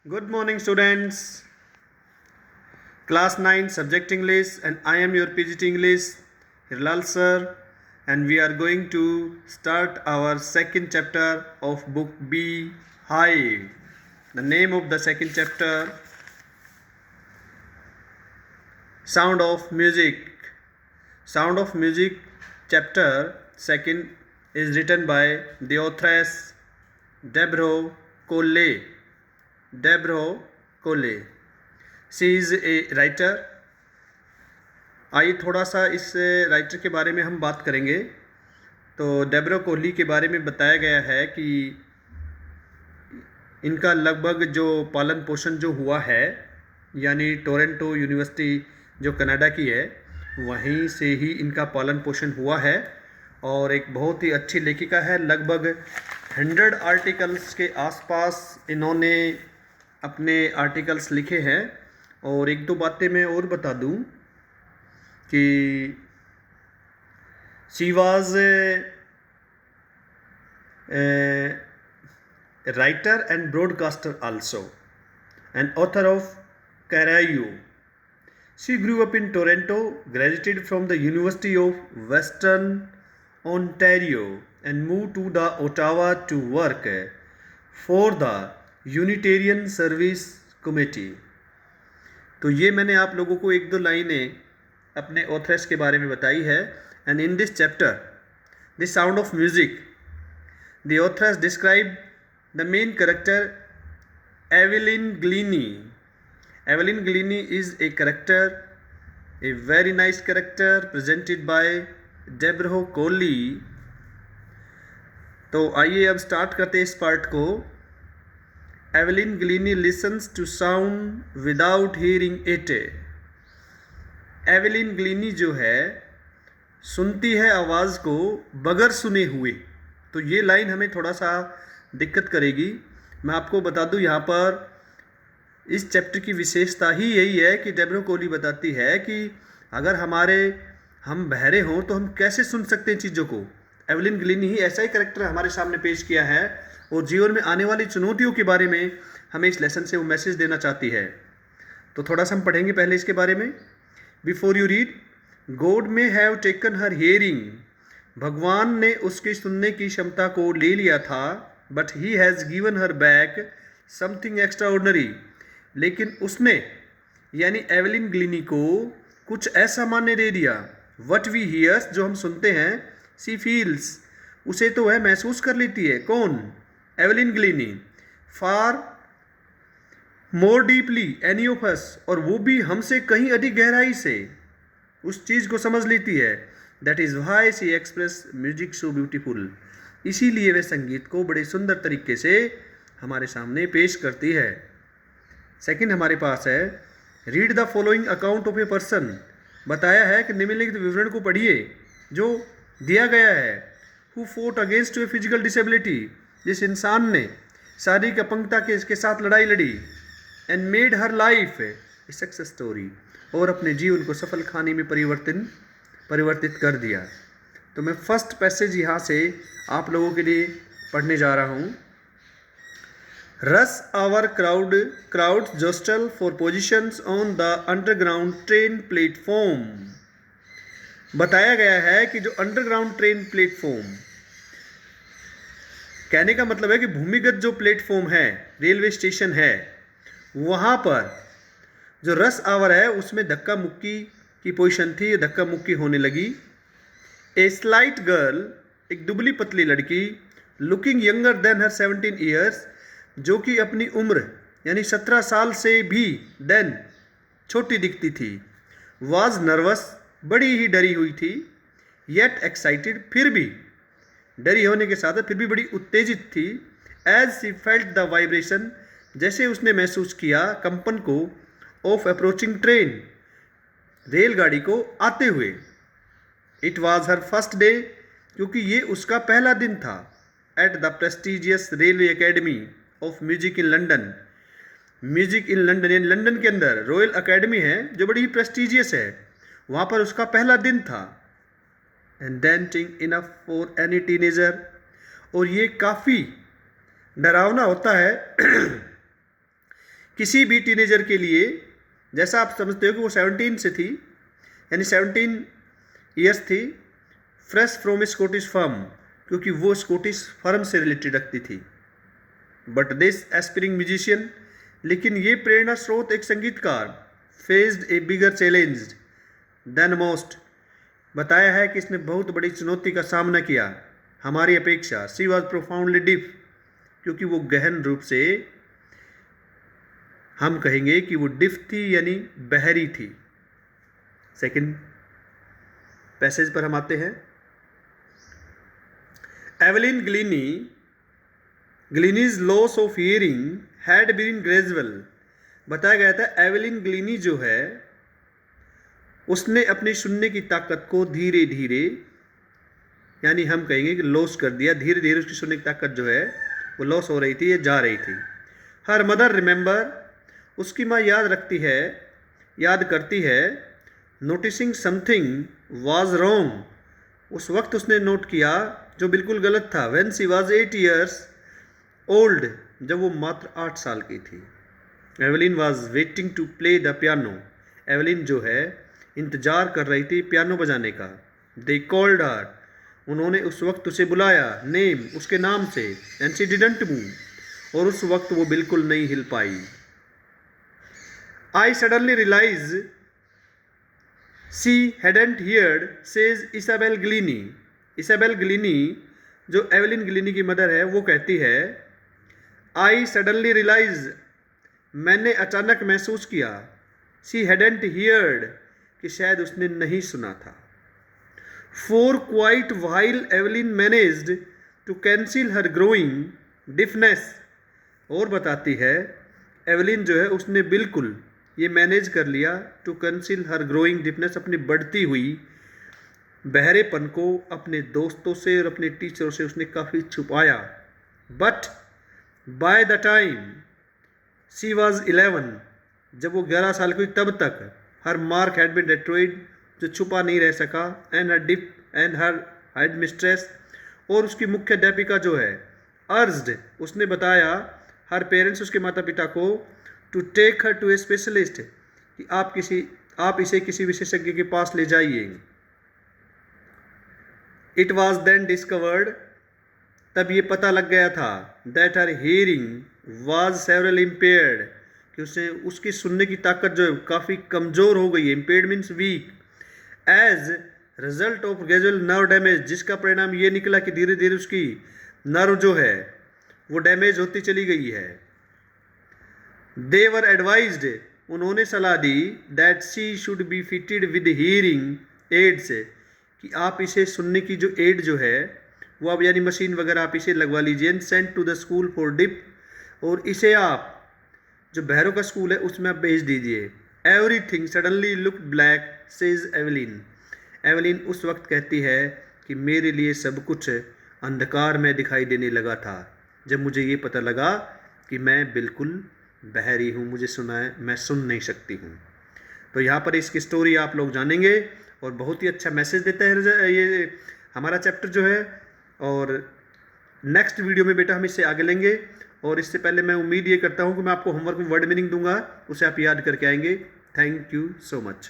Good morning, students. Class 9 Subject English, and I am your PGT English, Hirlal sir, and we are going to start our second chapter of Book B, Hive. The name of the second chapter, Sound of Music. Sound of Music chapter second is written by the authoress Deborah Collet. Deborah Collet. She is a writer. आइए थोड़ा सा इस writer के बारे में हम बात करेंगे. तो डेब्रा कोहली के बारे में बताया गया है कि इनका लगभग जो पालन पोषण जो हुआ है, यानी टोरंटो यूनिवर्सिटी जो कनाडा की है, वहीं से ही इनका पालन पोषण हुआ है. और एक बहुत ही अच्छी लेखिका है. लगभग 100 आर्टिकल्स के आसपास इन्होंने अपने आर्टिकल्स लिखे हैं. और एक दो बातें मैं और बता दूं कि she was writer and broadcaster also and author of Carayu. She grew up in Toronto, graduated from the university of western Ontario and move to the Ottawa to work for the unitarian service committee. तो ये मैंने आप लोगों को एक दो लाइनें अपने ऑथर्स के बारे में बताई है. And in this chapter the sound of music the authors describe the main character Evelyn Glennie. Evelyn Glennie is a character, a very nice character presented by Deborah Cowley. तो आइए अब स्टार्ट करते हैं इस पार्ट को. Evelyn Glennie listens to sound without hearing it. Evelyn Glennie जो है सुनती है आवाज़ को बगैर सुने हुए. तो ये लाइन हमें थोड़ा सा दिक्कत करेगी. मैं आपको बता दूं, यहाँ पर इस चैप्टर की विशेषता ही यही है कि डेब्रा कोहली बताती है कि अगर हम बहरे हों तो हम कैसे सुन सकते हैं चीज़ों को. एवेलिन ग्लीनी ही ऐसा ही कैरेक्टर हमारे सामने पेश किया है और जीवन में आने वाली चुनौतियों के बारे में हमें इस लेसन से वो मैसेज देना चाहती है. तो थोड़ा सा हम पढ़ेंगे पहले इसके बारे में. Before you read, God may have taken her hearing. भगवान ने उसके सुनने की क्षमता को ले लिया था. But he has given her back something extra ordinary. लेकिन उसने यानी एवेलिन ग्लीनी को कुछ असामान्य दे दिया. वट वी हियर्स, जो हम सुनते हैं, सी फील्स, उसे तो वह महसूस कर लेती है. कौन? Evelyn Glennie. Far more deeply any of us, और वो भी हमसे कहीं अधिक गहराई से उस चीज़ को समझ लेती है. That is why she express music so beautiful. इसीलिए वे संगीत को बड़े सुंदर तरीके से हमारे सामने पेश करती है. सेकंड हमारे पास है, read the following account of a person. बताया है कि निम्नलिखित विवरण को पढ़िए जो दिया गया है. Who fought against a physical disability, जिस इंसान ने शारीरिक अपंगता के साथ लड़ाई लड़ी. And made her life a success story, और अपने जीवन को सफल कहानी में परिवर्तित कर दिया. तो मैं फर्स्ट पैसेज यहाँ से आप लोगों के लिए पढ़ने जा रहा हूँ. Rush hour crowd jostle for positions on the underground train platform. बताया गया है कि जो अंडरग्राउंड ट्रेन प्लेटफॉर्म, कहने का मतलब है कि भूमिगत जो प्लेटफॉर्म है, रेलवे स्टेशन है, वहाँ पर जो रस आवर है उसमें धक्का मुक्की की पोजीशन थी. धक्का मुक्की होने लगी. ए स्लाइट गर्ल, एक दुबली पतली लड़की, लुकिंग यंगर देन हर 17 ईयर्स, जो कि अपनी उम्र यानी 17 साल से भी देन छोटी दिखती थी. वाज नर्वस, बड़ी ही डरी हुई थी. येट एक्साइटेड, फिर भी डरी होने के साथ फिर भी बड़ी उत्तेजित थी. As she felt the vibration, जैसे उसने महसूस किया कंपन को, ऑफ अप्रोचिंग ट्रेन, रेलगाड़ी को आते हुए. It was her first day, क्योंकि ये उसका पहला दिन था. At the prestigious railway academy of music in London. Music in London, यानी लंदन के अंदर रॉयल अकेडमी है जो बड़ी ही प्रेस्टिजियस है, वहाँ पर उसका पहला दिन था. And denting enough for any teenager, और ये काफ़ी डरावना होता है किसी भी टीनेजर के लिए, जैसा आप समझते हो कि वो 17 से थी, यानी 17 ईयर्स थी, फ्रेश फ्रॉम स्कॉटिश फर्म, क्योंकि वो स्कॉटिश फर्म से रिलेटेड रखती थी। बट दिस एस्पिरिंग म्यूजिशियन, लेकिन ये प्रेरणा स्रोत एक संगीतकार, फेस्ड ए बिगर चैलेंज देन मोस्ट, बताया है कि इसने बहुत बड़ी चुनौती का सामना किया हमारी अपेक्षा। शी वॉज प्रोफाउंडली डिफ, क्योंकि वो गहन रूप से, हम कहेंगे कि वो डिफ थी यानी बहरी थी। सेकंड पैसेज पर हम आते हैं। Evelyn Glennie's loss of hearing had been gradual, बताया गया था एवलिन ग्लीनी जो है उसने अपनी सुनने की ताकत को धीरे धीरे, यानी हम कहेंगे कि लॉस कर दिया, धीरे धीरे उसकी सुनने की ताकत जो है वो लॉस हो रही थी, ये जा रही थी। हर मदर रिमेंबर, उसकी माँ याद करती है, नोटिसिंग समथिंग वाज रॉन्ग, उस वक्त उसने नोट किया जो बिल्कुल गलत था। When she was 8 years old, जब वो मात्र 8 साल की थी। Evelyn was waiting to play the piano, Evelyn जो है इंतजार कर रही थी पियानो बजाने का। दे कॉल्ड हर, उन्होंने उस वक्त उसे बुलाया, नेम, उसके नाम से, एंड शी डिडंट मूव, और उस वक्त वो बिल्कुल नहीं हिल पाई। I suddenly realise she hadn't heard, says Isabel Glennie. Isabel Glennie जो एवलिन ग्लीनी की मदर है वो कहती है, आई सडनली रियलाइज, मैंने अचानक महसूस किया, शी हैडंट हियर्ड, कि शायद उसने नहीं सुना था। For quite while Evelyn managed to cancel her growing deafness, और बताती है एवलिन जो है उसने बिल्कुल ये मैनेज कर लिया, to cancel her growing deafness, अपनी बढ़ती हुई बहरेपन को अपने दोस्तों से और अपने टीचरों से उसने काफ़ी छुपाया। But by the time she was 11, जब वो 11 साल की, तब तक हर मार्क हैड बीन डेट्रॉयड, जो छुपा नहीं रह सका, एंड हर हेड मिस्ट्रेस, और उसकी मुख्य अध्यापिका जो है, अर्ज्ड, उसने बताया, हर पेरेंट्स, उसके माता पिता को, to take her to a specialist, कि आप इसे किसी विशेषज्ञ के पास ले जाइए। इट वॉज देन डिस्कवर्ड, तब ये पता लग गया था, that her hearing was several impaired, कि उसे उसकी सुनने की ताकत जो है काफ़ी कमज़ोर हो गई है। Impaired means weak, as result of gradual nerve damage, जिसका परिणाम ये निकला कि धीरे धीरे उसकी नर्व जो है वो डैमेज होती चली गई है। दे वर एडवाइज्ड, उन्होंने सलाह दी, that she should be fitted with hearing aids, कि आप इसे सुनने की जो एड जो है वो आप, यानी मशीन वगैरह आप इसे लगवा लीजिए, and send to the school for deaf, और इसे आप जो बहरों का स्कूल है उसमें आप भेज दीजिए। Everything suddenly look black, says Evelyn, Evelyn उस वक्त कहती है कि मेरे लिए सब कुछ अंधकार में दिखाई देने लगा था, जब मुझे ये पता लगा कि मैं बिल्कुल बहरी हूँ, मुझे सुना है, मैं सुन नहीं सकती हूँ। तो यहाँ पर इसकी स्टोरी आप लोग जानेंगे, और बहुत ही अच्छा मैसेज देता है ये हमारा चैप्टर जो है। और नेक्स्ट वीडियो में बेटा हम इससे आगे लेंगे, और इससे पहले मैं उम्मीद ये करता हूँ कि मैं आपको होमवर्क में वर्ड मीनिंग दूंगा, उसे आप याद करके आएंगे। Thank you so much.